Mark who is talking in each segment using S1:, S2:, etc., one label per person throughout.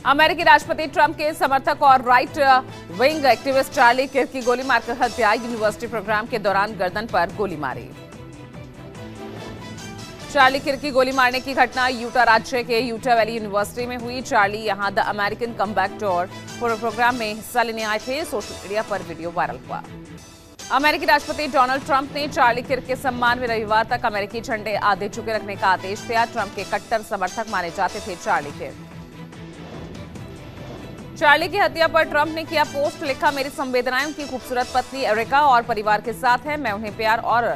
S1: अमेरिकी राष्ट्रपति ट्रंप के समर्थक और right wing activist Charlie Kirk की गोली मारकर हत्या। यूनिवर्सिटी प्रोग्राम के दौरान गर्दन पर गोली मारी। चार्ली किर्क की गोली मारने की घटना यूटा राज्य के यूटा वैली यूनिवर्सिटी में हुई। चार्ली यहां the American comeback tour program में हिस्सा लेने आए थे। सोशल मीडिया पर वीडियो वायरल हुआ। अमेरिकी राष्ट्रपति डोनाल्ड ट्रंप ने चार्ली किर्क के सम्मान में रविवार तक अमेरिकी झंडे आधे झुके रखने का आदेश दिया। ट्रंप के कट्टर समर्थक माने जाते थे चार्ली किर्क। चार्ली की हत्या पर ट्रंप ने किया पोस्ट, लिखा, मेरी संवेदनाएं उनकी खूबसूरत पत्नी एरिका और परिवार के साथ है। मैं उन्हें प्यार और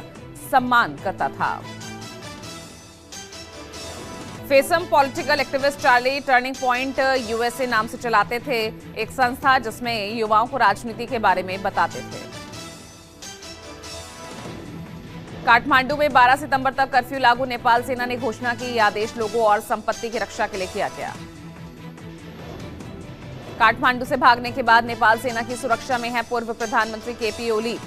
S1: सम्मान करता था। फेसम political activist Charlie Turning Point USA नाम से चलाते थे, एक संस्था जिसमें युवाओं को राजनीति के बारे में बताते थे। काठमांडू में 12 सितंबर तक कर्फ्यू लागू। नेपाल सेना ने घोषणा की, यह आदेश लोगों और संपत्ति की रक्षा के लिए किया गया। काठमांडू से भागने के बाद नेपाल सेना की सुरक्षा में है पूर्व प्रधानमंत्री केपी ओली।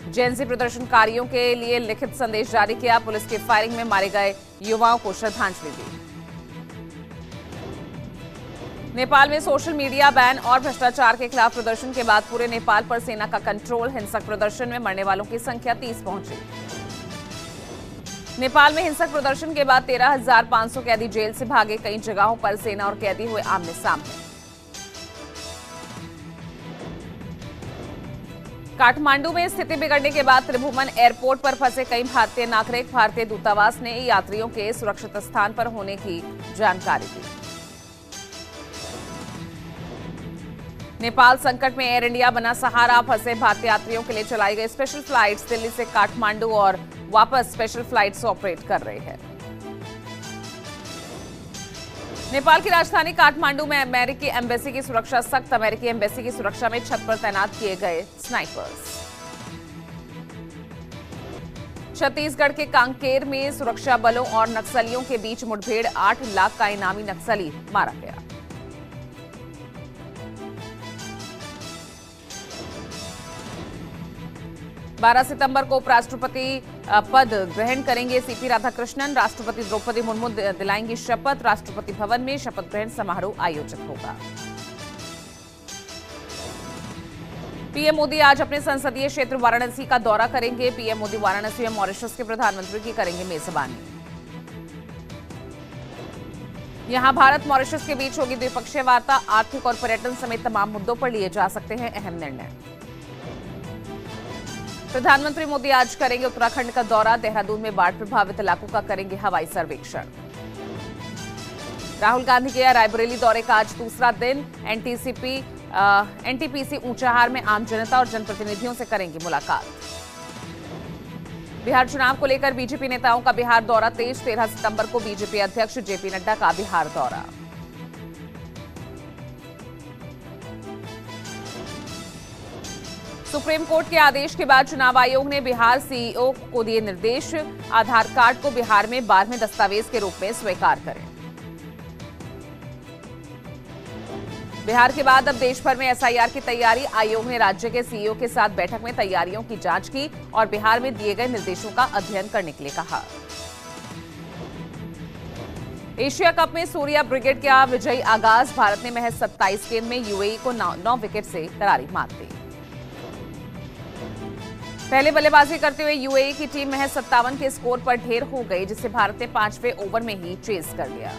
S1: जेएनसी प्रदर्शनकारियों के लिए लिखित संदेश जारी किया। पुलिस की फायरिंग में मारे गए युवाओं को श्रद्धांजलि दी। नेपाल में सोशल मीडिया बैन और भ्रष्टाचार के खिलाफ प्रदर्शन के बाद पूरे नेपाल पर सेना का कंट्रोल। हिंसक प्रदर्शन में मरने वालों की संख्या 30 पहुंची। नेपाल में हिंसक प्रदर्शन के बाद 13,500 कैदी जेल से भागे। कई जगहों पर सेना और कैदी हुए आमने सामने। काठमांडू में स्थिति बिगड़ने के बाद त्रिभुवन एयरपोर्ट पर फंसे कई भारतीय नागरिक। भारतीय दूतावास ने यात्रियों के सुरक्षित स्थान पर होने की जानकारी दी। नेपाल संकट में एयर इंडिया बना सहारा। फंसे भारतीय यात्रियों के लिए चलाई गई स्पेशल फ्लाइट्स दिल्ली से काठमांडू और वापस स्पेशल फ्लाइट्स ऑपरेट कर रहे हैं। नेपाल की राजधानी काठमांडू में अमेरिकी एम्बेसी की सुरक्षा सख्त। अमेरिकी एम्बेसी की सुरक्षा में छत पर तैनात किए गए स्नाइपर्स। छत्तीसगढ़ के कांकेर में सुरक्षा बलों और नक्सलियों के बीच मुठभेड़। 8 लाख का इनामी नक्सली मारा गया। बारह सितंबर को उपराष्ट्रपति पद ग्रहण करेंगे सीपी राधाकृष्णन। राष्ट्रपति द्रौपदी मुर्मू दिलाएंगी शपथ। राष्ट्रपति भवन में शपथ ग्रहण समारोह आयोजित होगा। पीएम मोदी आज अपने संसदीय क्षेत्र वाराणसी का दौरा करेंगे। पीएम मोदी वाराणसी में मॉरिशस के प्रधानमंत्री की करेंगे मेजबानी। यहां भारत मॉरिशस के बीच होगी द्विपक्षीय वार्ता। आर्थिक और पर्यटन समेत तमाम मुद्दों पर लिए जा सकते हैं अहम निर्णय। प्रधानमंत्री मोदी आज करेंगे उत्तराखंड का दौरा। देहरादून में बाढ़ प्रभावित इलाकों का करेंगे हवाई सर्वेक्षण। राहुल गांधी के रायबरेली दौरे का आज दूसरा दिन। एनटीपीसी ऊंचाहार में आम जनता और जनप्रतिनिधियों से करेंगे मुलाकात। बिहार चुनाव को लेकर बीजेपी नेताओं का बिहार दौरा तेज। 13 सितंबर को बीजेपी अध्यक्ष जेपी नड्डा का बिहार दौरा। सुप्रीम कोर्ट के आदेश के बाद चुनाव आयोग ने बिहार सीईओ को दिए निर्देश। आधार कार्ड को बिहार में 12वें दस्तावेज के रूप में स्वीकार करें। बिहार के बाद अब देश भर में एसआईआर की तैयारी। आयोग ने राज्य के सीईओ के साथ बैठक में तैयारियों की जांच की और बिहार में दिए गए निर्देशों का अध्ययन करने के लिए कहा। एशिया कप में सूर्या ब्रिगेड का विजयी आगाज। भारत ने महज 27 गेंद में यूएई को 9 विकेट से करारी मात दी। पहले बल्लेबाजी करते हुए यूएई की टीम महज 57 के स्कोर पर ढेर हो गई, जिसे भारत ने 5वें ओवर में ही चेज कर लिया।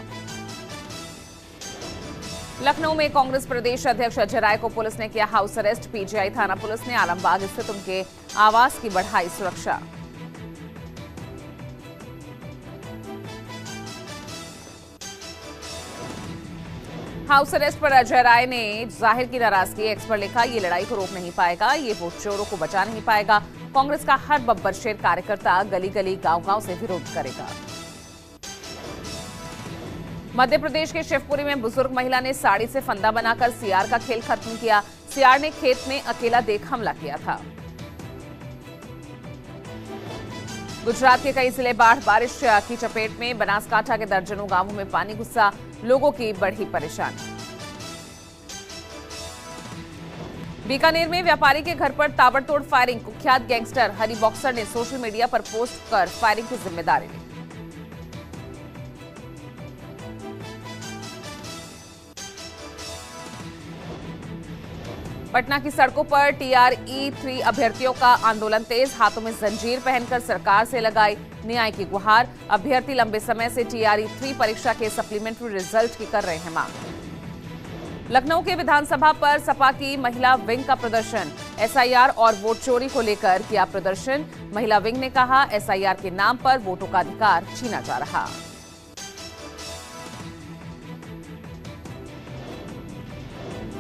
S1: लखनऊ में कांग्रेस प्रदेश अध्यक्ष अजय राय को पुलिस ने किया हाउस अरेस्ट। पीजीआई थाना पुलिस ने आलमबाग स्थित उनके आवास की बढ़ाई सुरक्षा। हाउस अरेस्ट पर अजय राय ने जाहिर की नाराजगी। एक्स पर लिखा, ये लड़ाई को रोक नहीं पाएगा, ये वोट चोरों को बचा नहीं पाएगा। कांग्रेस का हर बब्बर शेर कार्यकर्ता गली गली गांव-गांव से विरोध करेगा। मध्य प्रदेश के शिवपुरी में बुजुर्ग महिला ने साड़ी से फंदा बनाकर सीआर का खेल खत्म किया। सीआर ने खेत में अकेला देख हमला किया था। गुजरात के कई जिले बाढ़ बारिश की चपेट में। बनासकांठा के दर्जनों गांवों में पानी घुसा, लोगों की बढ़ी परेशानी। बीकानेर में व्यापारी के घर पर ताबड़तोड़ फायरिंग। कुख्यात गैंगस्टर हनी बॉक्सर ने सोशल मीडिया पर पोस्ट कर फायरिंग की जिम्मेदारी ली। पटना की सड़कों पर TRE-3 अभ्यर्थियों का आंदोलन तेज, हाथों में जंजीर पहनकर सरकार से लगाई न्याय की गुहार। अभ्यर्थी लंबे समय से TRE-3 परीक्षा के सप्लीमेंट्री रिजल्ट की कर रहे हैं मांग। लखनऊ के विधानसभा पर सपा की महिला विंग का प्रदर्शन, SIR और वोट चोरी को लेकर किया प्रदर्शन। महिला विंग ने कहा, SIR के नाम पर वोटों का अधिकार छीना जा रहा।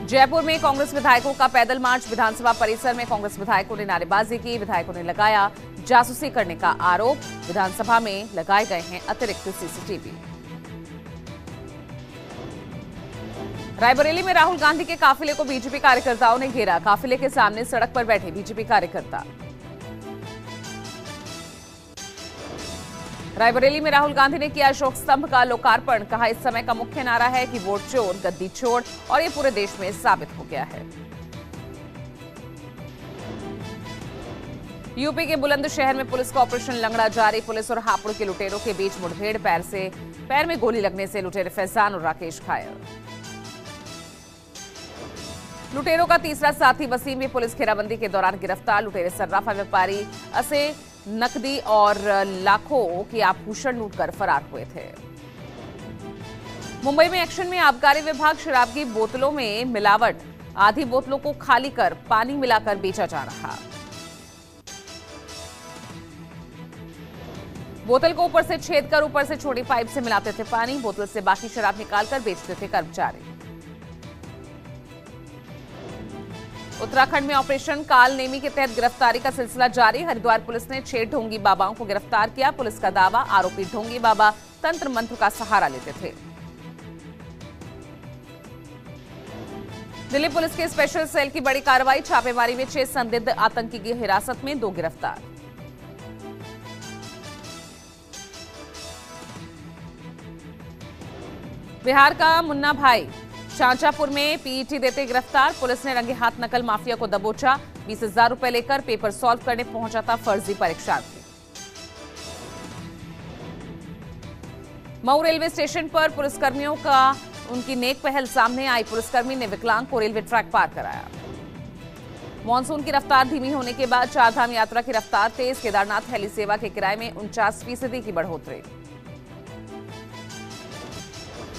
S1: जयपुर में कांग्रेस विधायकों का पैदल मार्च, विधानसभा परिसर में कांग्रेस विधायकों ने नारेबाजी की। विधायकों ने लगाया जासूसी करने का आरोप। विधानसभा में लगाए गए हैं अतिरिक्त CCTV। रायबरेली में राहुल गांधी के काफिले को बीजेपी कार्यकर्ताओं ने घेरा। काफिले के सामने सड़क पर बैठे बीजेपी कार्यकर्ता। रायबरेली में राहुल गांधी ने किया अशोक स्तंभ का लोकार्पण। कहा, इस समय का मुख्य नारा है कि वोट चोर गद्दी छोड़, और ये पूरे देश में साबित हो गया है। यूपी के बुलंदशहर में पुलिस का ऑपरेशन लंगड़ा जारी। पुलिस और हापुड़ के लुटेरों के बीच मुठभेड़, पैर में गोली लगने से लुटेरे फैजान और राकेश घायल। लुटेरों का तीसरा साथी वसीम भी पुलिस घेराबंदी के दौरान गिरफ्तार। लुटेरे सर्राफा व्यापारी असे नकदी और लाखों के आभूषण लूटकर फरार हुए थे। मुंबई में एक्शन में आबकारी विभाग, शराब की बोतलों में मिलावट, आधी बोतलों को खाली कर पानी मिलाकर बेचा जा रहा। बोतल को ऊपर से छेद कर ऊपर से छोटी पाइप से मिलाते थे पानी। बोतल से बाकी शराब निकालकर बेचते थे कर्मचारी। उत्तराखंड में ऑपरेशन काल नेमी के तहत गिरफ्तारी का सिलसिला जारी। हरिद्वार पुलिस ने 6 ढोंगी बाबाओं को गिरफ्तार किया। पुलिस का दावा, आरोपी ढोंगी बाबा तंत्र मंत्र का सहारा लेते थे। दिल्ली पुलिस के स्पेशल सेल की बड़ी कार्रवाई, छापेमारी में 6 संदिग्ध आतंकी की हिरासत में, 2 गिरफ्तार। बिहार का मुन्ना भाई शाहजहांपुर में PET देते गिरफ्तार। पुलिस ने रंगे हाथ नकल माफिया को दबोचा। 20,000 रुपए लेकर पेपर सॉल्व करने पहुंचा था फर्जी परीक्षार्थी। मऊ रेलवे स्टेशन पर पुलिसकर्मियों का उनकी नेक पहल सामने आई। पुलिसकर्मी ने विकलांग को रेलवे ट्रैक पार कराया। मानसून की रफ्तार धीमी होने के बाद चारधाम यात्रा की रफ्तार तेज। केदारनाथ हेली सेवा के किराए में 49% की बढ़ोतरी।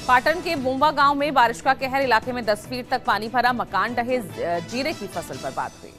S1: पाटन के बोंबा गांव में बारिश का कहर, इलाके में 10 फीट तक पानी भरा। मकान ढहे, जीरे की फसल बर्बाद हुई।